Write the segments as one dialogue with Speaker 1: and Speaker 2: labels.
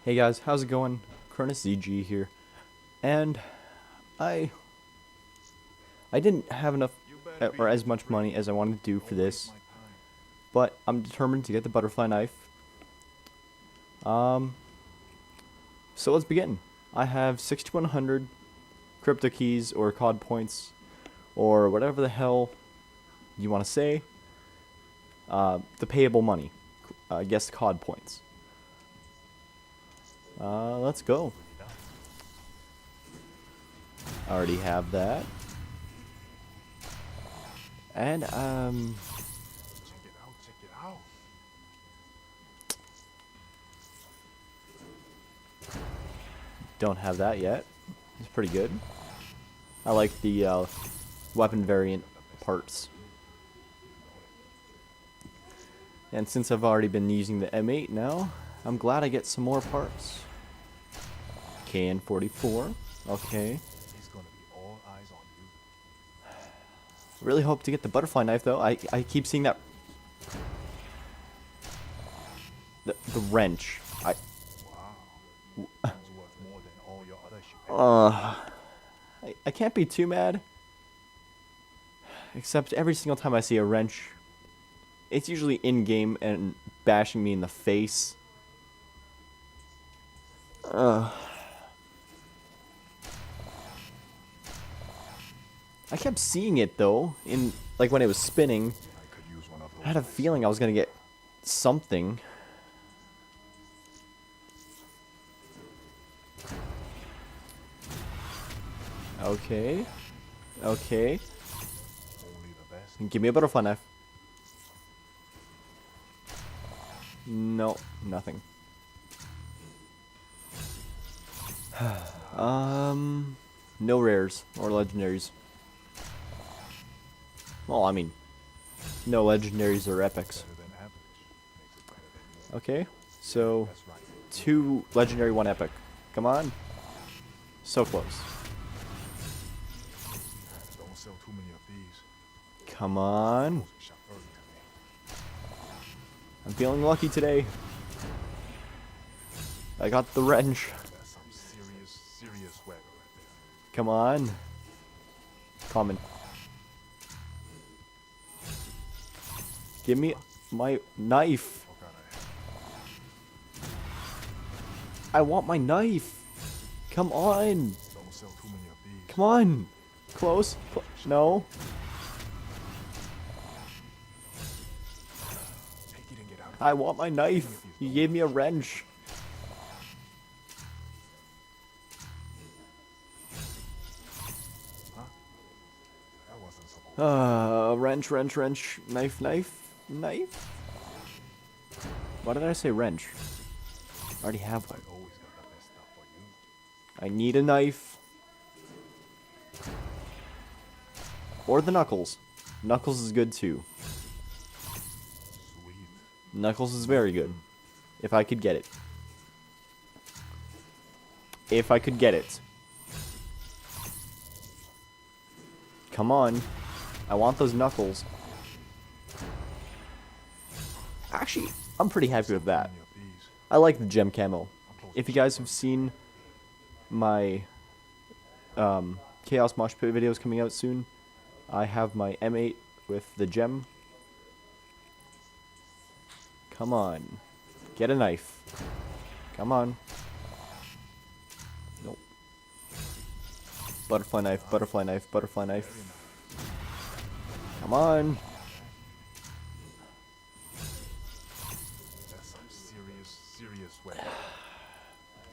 Speaker 1: Hey guys, how's it going? Cronus ZG here, and I I didn't have enough or as much money as I wanted to do for this, but I'm determined to get the butterfly knife. Um, so let's begin. I have 6100 crypto keys or COD points or whatever the hell you want to say. The payable money, I guess COD points. Let's go. I already have that. And,
Speaker 2: Check it out, check it out.
Speaker 1: don't have that yet. It's pretty good. I like the weapon variant parts. And since I've already been using the M8 now, I'm glad I get some more parts. KN44. Okay.
Speaker 2: He's gonna be all eyes on you.
Speaker 1: Really hope to get the butterfly knife though. I keep seeing that. The wrench.
Speaker 2: Wow. That's worth more than all your other shit.
Speaker 1: I can't be too mad. Except every single time I see a wrench, it's usually in-game and bashing me in the face. I kept seeing it though, in like when it was spinning.
Speaker 2: I could use one of those.
Speaker 1: I had a feeling I was gonna get something. Okay. Okay.
Speaker 2: Only the best.
Speaker 1: Give me a butterfly knife. No, nothing. No rares or legendaries. Well, I mean, no legendaries or epics.
Speaker 2: Better than average. Makes it better than yours.
Speaker 1: Okay, so
Speaker 2: That's right.
Speaker 1: 2 legendary, 1 epic. Come on. So close.
Speaker 2: Don't sell too many of these.
Speaker 1: Come on.
Speaker 2: Those are shot early today.
Speaker 1: I'm feeling lucky today. I got the wrench.
Speaker 2: That's some serious swagger right there.
Speaker 1: Come on. Common. Give me my knife.
Speaker 2: What kind of
Speaker 1: I want my knife. Come on.
Speaker 2: Don't sell too many of these.
Speaker 1: Come on. Close. No.
Speaker 2: Hey, you didn't get out.
Speaker 1: I want my knife. You gave me a wrench.
Speaker 2: Huh? That wasn't supposed
Speaker 1: Wrench. Knife. Why did I say wrench? I already have one.
Speaker 2: I always got the best stuff for you.
Speaker 1: I need a knife. Or the knuckles. Knuckles is good too.
Speaker 2: Sweet.
Speaker 1: Knuckles is very good. If I could get it. If I could get it. Come on. I want those knuckles. Actually, I'm pretty happy with that.
Speaker 2: Many of these.
Speaker 1: I like the gem camo. If you guys have seen my Chaos Mosh Pit videos coming out soon, I have my M8 with the gem. Come on. Get a knife. Come on. Nope. Butterfly knife. Come on.
Speaker 2: That's some serious swagger.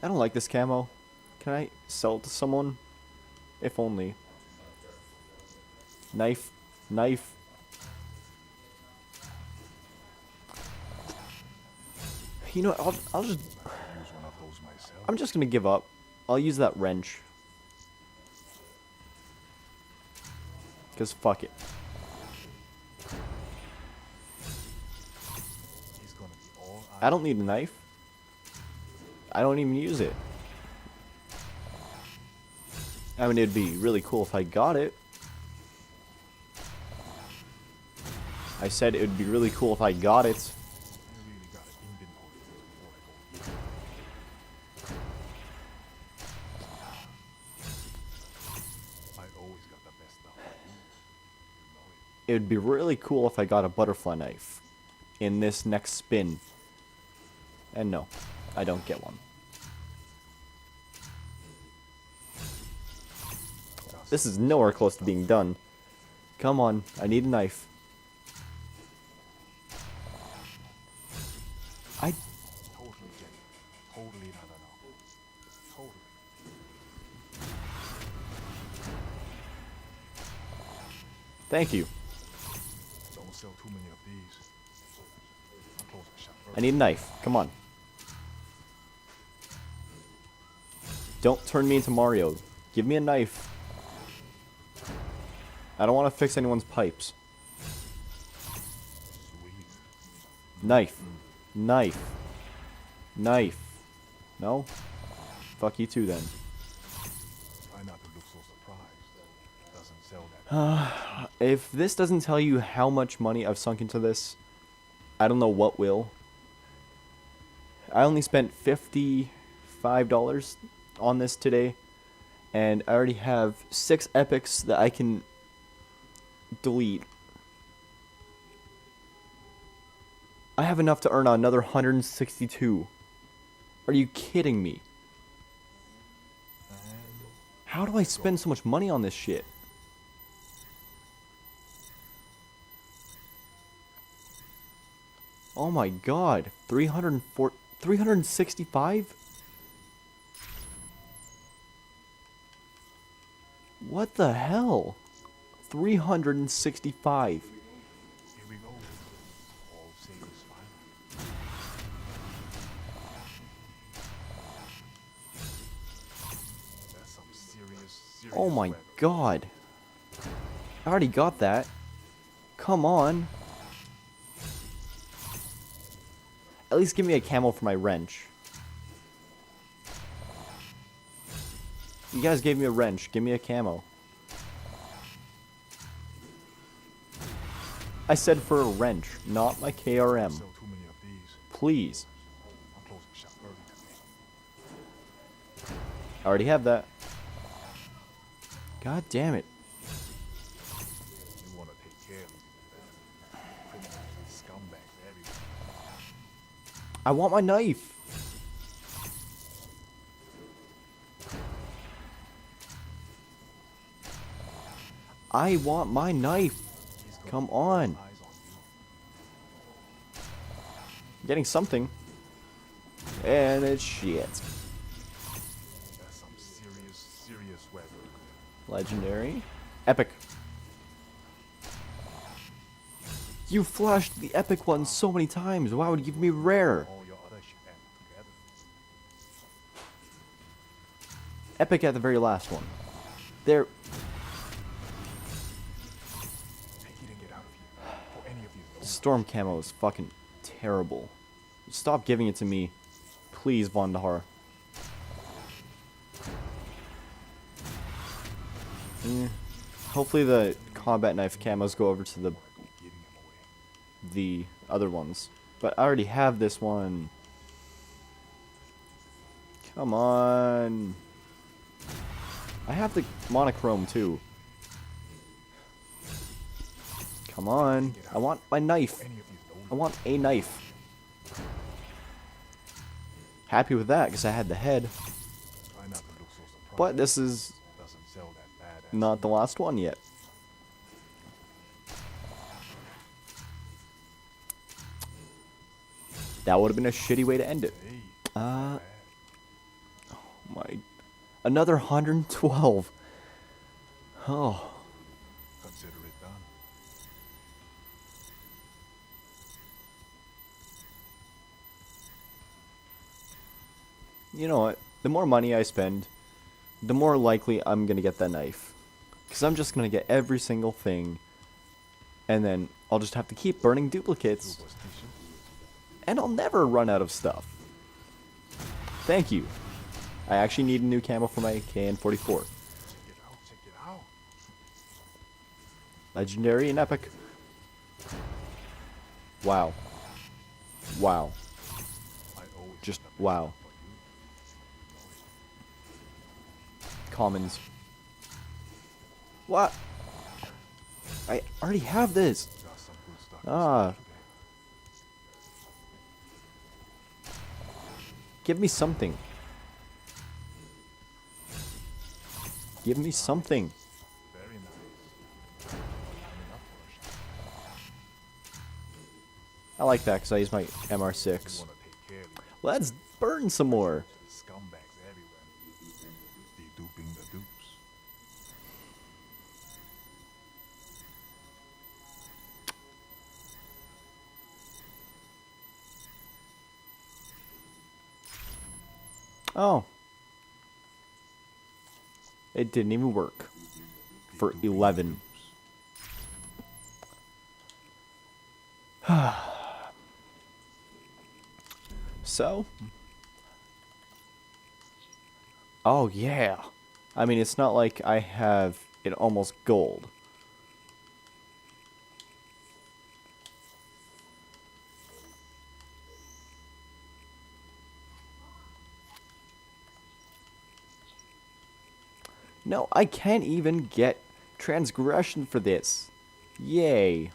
Speaker 1: I don't like this camo. Can I sell it to someone? If only. Knife. You know what, I'll just...
Speaker 2: Use one of those myself.
Speaker 1: I'm just gonna give up. I'll use that wrench. Because fuck it.
Speaker 2: He's gonna be all eyes.
Speaker 1: I don't need a knife. I don't even use it. I mean, it'd be really cool if I got it. I said it would be really cool if I got it.
Speaker 2: I really got an inventory before I go here.
Speaker 1: it would be really cool if I got a butterfly knife in this next spin. And no, I don't get one. This is nowhere close to being done. Come on, I need a knife.
Speaker 2: Totally get it. Totally not enough. Totally.
Speaker 1: Thank you.
Speaker 2: Don't sell too many of these. I'm closing shop
Speaker 1: I need a knife. Come on. Don't turn me into Mario. Give me a knife. I don't want to fix anyone's pipes.
Speaker 2: Sweet.
Speaker 1: Knife. Knife. Knife. No? Fuck you too then.
Speaker 2: Try not to look so surprised. Doesn't sell that.
Speaker 1: If this doesn't tell you how much money I've sunk into this, I don't know what will. I only spent $55 on this today, and I already have 6 epics that I can delete. I have enough to earn another 162. Are you kidding me? How do I spend so much money on this shit? Oh my god, 365? What the hell? 365.
Speaker 2: Here we go. All safe is fine. That's some serious
Speaker 1: Oh my
Speaker 2: weather.
Speaker 1: god. I already got that. Come on. At least give me a camo for my wrench. You guys gave me a wrench. Give me a camo. I said for a wrench, not my KRM.
Speaker 2: Sell too many of these.
Speaker 1: Please.
Speaker 2: I'm closing shop early today.
Speaker 1: I already have that. God damn it.
Speaker 2: You want to take care of me. Criminals and scumbags everywhere.
Speaker 1: I want my knife. I want my knife.
Speaker 2: He's gonna
Speaker 1: Come
Speaker 2: keep all
Speaker 1: on.
Speaker 2: eyes on you.
Speaker 1: Getting something. And it's shit.
Speaker 2: That's some serious weather.
Speaker 1: Legendary. Epic. You flashed the epic one so many times. Why would you give me rare?
Speaker 2: All your other shit together.
Speaker 1: Epic at the very last one. There.
Speaker 2: Take it and get out of here. For any of you.
Speaker 1: Storm camo is fucking terrible. Stop giving it to me. Please, Vondahar. Hopefully the combat knife camos go over to
Speaker 2: Giving him away.
Speaker 1: the other ones. But I already have this one. Come on. I have the monochrome too. Come on. I want my knife.
Speaker 2: Any of you.
Speaker 1: I want a knife. Happy with that because I had the head.
Speaker 2: Try not to look so surprised.
Speaker 1: But this is
Speaker 2: Doesn't sell that bad.
Speaker 1: not the last one yet. That would have been a shitty way to end it.
Speaker 2: Hey,
Speaker 1: Uh,
Speaker 2: bad.
Speaker 1: my, another 112. Oh,
Speaker 2: Consider it done.
Speaker 1: you know what? The more money I spend, the more likely I'm gonna get that knife. Because I'm just gonna get every single thing, and then I'll just have to keep burning duplicates,
Speaker 2: Superstition.
Speaker 1: and I'll never run out of stuff. Thank you. I actually need a new camo for my KN-44.
Speaker 2: Check it out. Check it out.
Speaker 1: Legendary and epic. Wow. Wow.
Speaker 2: I always
Speaker 1: Just
Speaker 2: want the best
Speaker 1: wow.
Speaker 2: for you.
Speaker 1: Commons. What? I already have this.
Speaker 2: Got some good stuff in
Speaker 1: Ah.
Speaker 2: store today.
Speaker 1: Give me something. Give me something.
Speaker 2: Very nice. Coming up for a shot.
Speaker 1: I like that because I use my
Speaker 2: You
Speaker 1: MR6.
Speaker 2: wanna take care of these
Speaker 1: Let's burn some more.
Speaker 2: scumbags everywhere. Deduping the dupes.
Speaker 1: Oh. It didn't even work. For
Speaker 2: Deduping the
Speaker 1: 11.
Speaker 2: dupes.
Speaker 1: So? Oh, yeah. I mean, it's not like I have it almost gold. No, I can't even get transgression for this. Yay.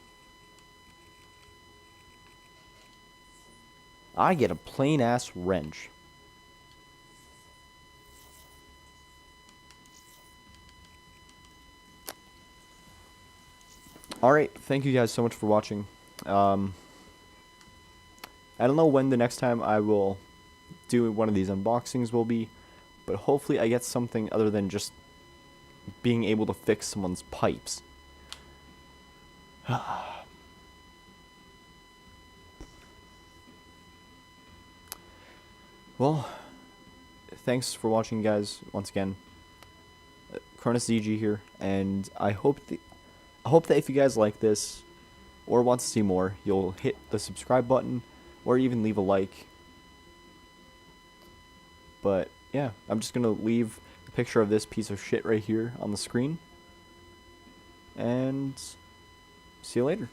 Speaker 1: I get a plain ass wrench. Alright, thank you guys so much for watching. I don't know when the next time I will do one of these unboxings will be, but hopefully I get something other than just being able to fix someone's pipes. Well, thanks for watching, guys, once again. Cronus ZG here, and I hope that if you guys like this or want to see more, you'll hit the subscribe button or even leave a like. But yeah, I'm just gonna leave a picture of this piece of shit right here on the screen, and see you later.